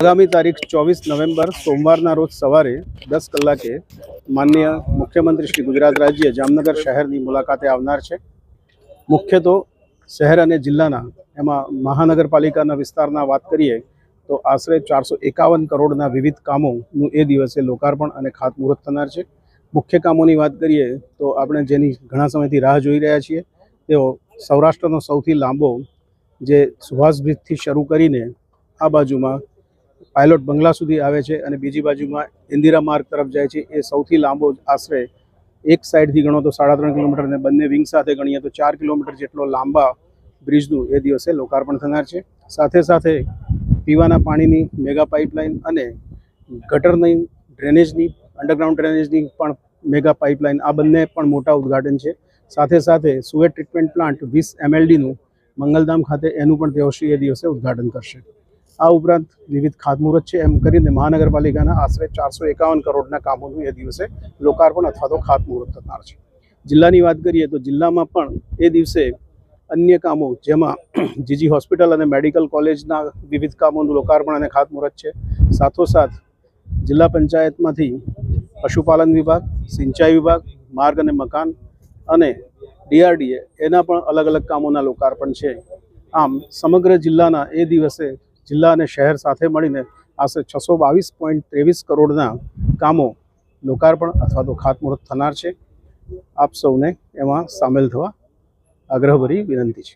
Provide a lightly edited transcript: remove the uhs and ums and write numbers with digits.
આગામી તારીખ 24 નવેમ્બર સોમવારના રોજ સવારે 10 કલાકે માનનીય મુખ્યમંત્રી શ્રી ગુજરાત રાજ્ય જામનગર શહેરની મુલાકાતે આવનાર છે। મુખ્ય તો શહેર અને જિલ્લાના એમાં મહાનગરપાલિકાના વિસ્તારના વાત કરીએ તો આશરે 451 કરોડના વિવિધ કામોનું એ દિવસે લોકાર્પણ અને ખાતમુહૂર્ત થનાર છે। મુખ્ય કામોની વાત કરીએ તો આપણે જેની ઘણા સમયથી રાહ જોઈ રહ્યા છીએ તેઓ સૌરાષ્ટ્રનો સૌથી લાંબો જે સુભાષ બ્રિજથી શરૂ કરીને આ બાજુમાં પાયલોટ બંગલા સુધી આવે છે અને બીજી બાજુમાં ઇન્દિરા માર્ગ તરફ જાય છે। એ સૌથી લાંબો આશરે એક સાઈડથી ગણો તો 3.5 કિલોમીટર અને બંને વિંગ સાથે ગણીએ તો 4 કિલોમીટર જેટલો લાંબા બ્રિજનું એ દિવસે લોકાર્પણ થનાર છે। સાથે સાથે પીવાના પાણીની મેગા પાઇપલાઇન અને ગટરની ડ્રેનેજની અંડરગ્રાઉન્ડ ડ્રેનેજની પણ મેગા પાઇપલાઇન આ બંને પણ મોટા ઉદ્ઘાટન છે। સાથે સાથે સુએજ ટ્રીટમેન્ટ પ્લાન્ટ 20 MLDનું મંગલધામ ખાતે એનું પણ તેઓશ્રી એ દિવસે ઉદ્ઘાટન કરશે। આ ઉપરાંત વિવિધ ખાતમુહૂર્ત છે એમ કરીને મહાનગરપાલિકાના આશરે 451 કરોડના કામોનું એ દિવસે લોકાર્પણ અથવા તો ખાતમુહૂર્ત થનાર છે। જિલ્લાની વાત કરીએ તો જિલ્લામાં પણ એ દિવસે અન્ય કામો જેમાં જીજી હોસ્પિટલ અને મેડિકલ કોલેજના વિવિધ કામોનું લોકાર્પણ અને ખાતમુહૂર્ત છે। સાથોસાથ જિલ્લા પંચાયતમાંથી પશુપાલન વિભાગ, સિંચાઈ વિભાગ, માર્ગ અને મકાન અને DRDA એના પણ અલગ અલગ કામોના લોકાર્પણ છે। આમ સમગ્ર જિલ્લાના એ દિવસે જિલ્લા અને શહેર સાથે મળીને આશરે 622.23 કરોડના કામો લોકાર્પણ અથવા તો ખાતમુહૂર્ત થનાર છે। આપ સૌને એમાં સામેલ થવા આગ્રહભરી વિનંતી છે।